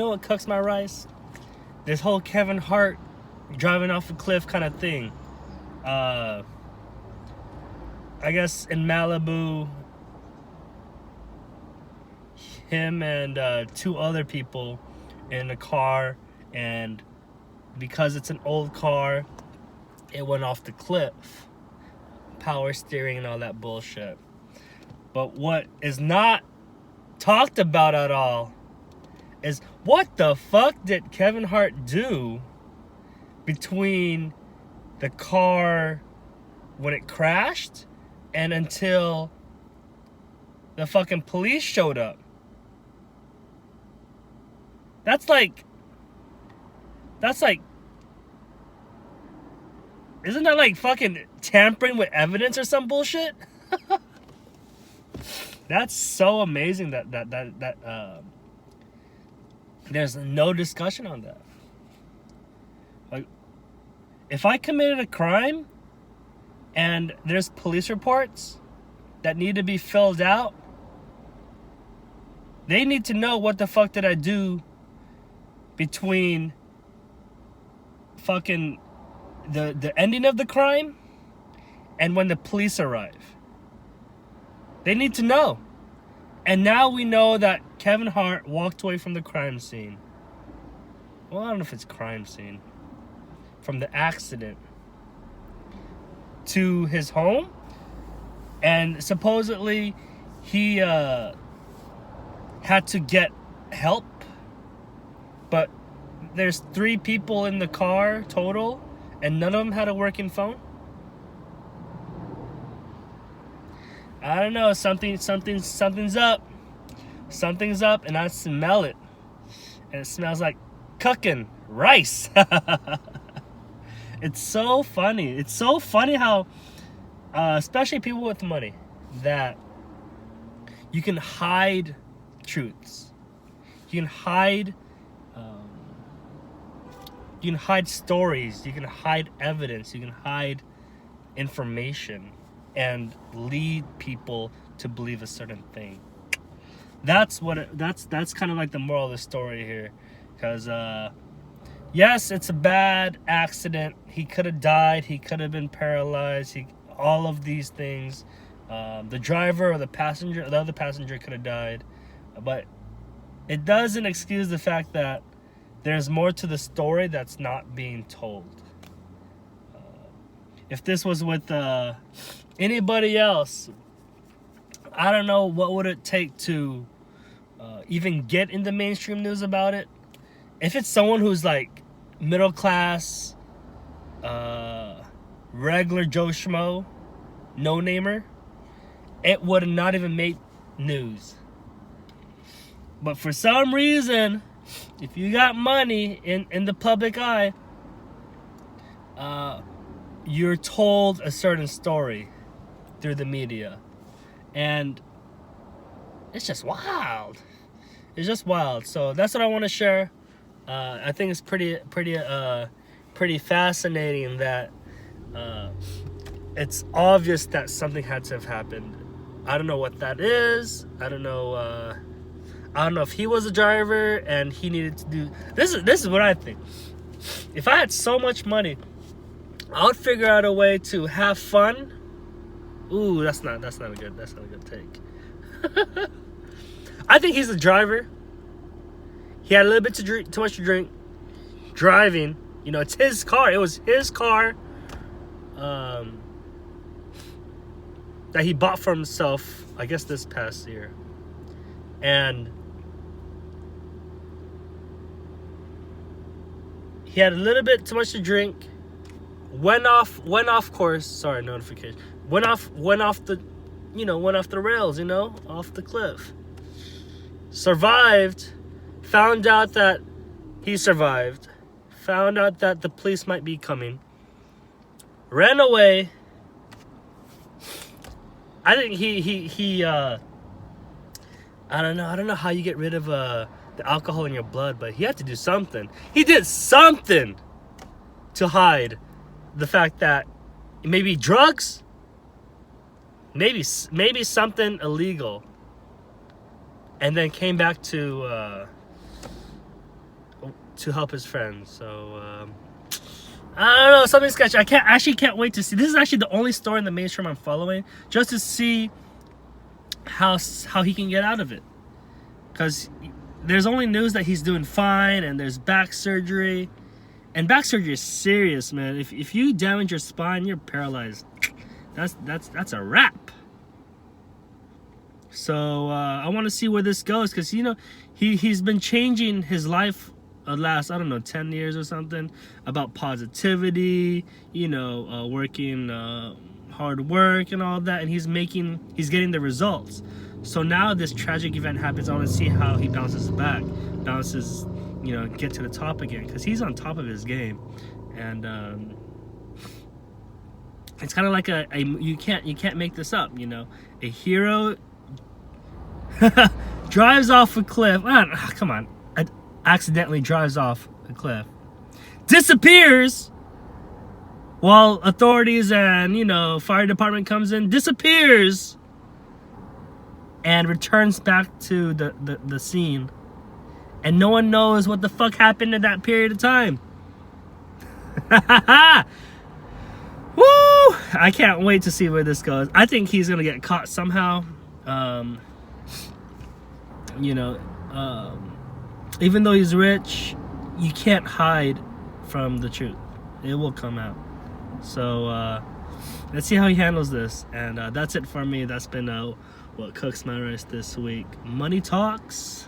know what cooks my rice? This whole Kevin Hart driving off a cliff kind of thing. I guess in Malibu, him and 2 other people in a car, and because it's an old car, it went off the cliff. Power steering and all that bullshit. But what is not talked about at all is what the fuck did Kevin Hart do between the car when it crashed and until the fucking police showed up? That's like, isn't that like fucking tampering with evidence or some bullshit? That's so amazing that there's no discussion on that. Like, if I committed a crime and there's police reports that need to be filled out, they need to know what the fuck did I do between fucking the ending of the crime and when the police arrive. They need to know. And now we know that Kevin Hart walked away from the crime scene. Well, I don't know if it's crime scene. From the accident to his home. And supposedly he had to get help. But there's 3 people in the car total, and none of them had a working phone. I don't know, something's up. Something's up, and I smell it. And it smells like cooking rice. It's so funny. It's so funny how, especially people with money, that you can hide truths. You can hide stories. You can hide evidence. You can hide information and lead people to believe a certain thing. That's kind of like the moral of the story here, because yes, it's a bad accident. He could have died. He could have been paralyzed. All of these things. The driver or the other passenger could have died, but it doesn't excuse the fact that there's more to the story that's not being told. If this was with anybody else, I don't know what would it take to even get in the mainstream news about it. If it's someone who's like middle class, regular Joe Schmo, no-namer, it would not even make news. But for some reason, if you got money in the public eye, you're told a certain story through the media. And it's just wild. It's just wild. So that's what I want to share. I think it's pretty fascinating that it's obvious that something had to have happened. I don't know what that is. I don't know if he was a driver and he needed to do this. Is what I think. If I had so much money, I would figure out a way to have fun. Ooh, that's not a good take. I think he's the driver. He had a little bit too much to drink. Driving, it's his car. It was his car that he bought for himself, I guess, this past year. And he had a little bit too much to drink. Went off course. Sorry, notification. Went off the rails, off the cliff. Survived. Found out that he survived. Found out that the police might be coming. Ran away. I think he I don't know how you get rid of the alcohol in your blood, but he had to do something. He did something to hide the fact that maybe drugs, maybe something illegal, and then came back to to help his friends. So I don't know, something sketchy. I can't wait to see. This is actually the only story in the mainstream I'm following, just to see how he can get out of it. Because there's only news that he's doing fine, and there's back surgery. And back surgery is serious, man. If you damage your spine, you're paralyzed. That's a wrap. So I want to see where this goes, because you know he's been changing his life last, I don't know, 10 years or something, about positivity, you know, working hard work and all that, and he's getting the results. So now this tragic event happens. I want to see how he bounces back, you know, get to the top again, because he's on top of his game. And it's kind of like you can't make this up, you know. A hero drives off a cliff. Come on, accidentally drives off a cliff, disappears while authorities and, you know, fire department comes in, disappears, and returns back to the scene, and no one knows what the fuck happened in that period of time. Woo! I can't wait to see where this goes. I think he's gonna get caught somehow. You know, even though he's rich, you can't hide from the truth. It will come out. So let's see how he handles this. And that's it for me. That's been what cooks my rice this week. Money talks.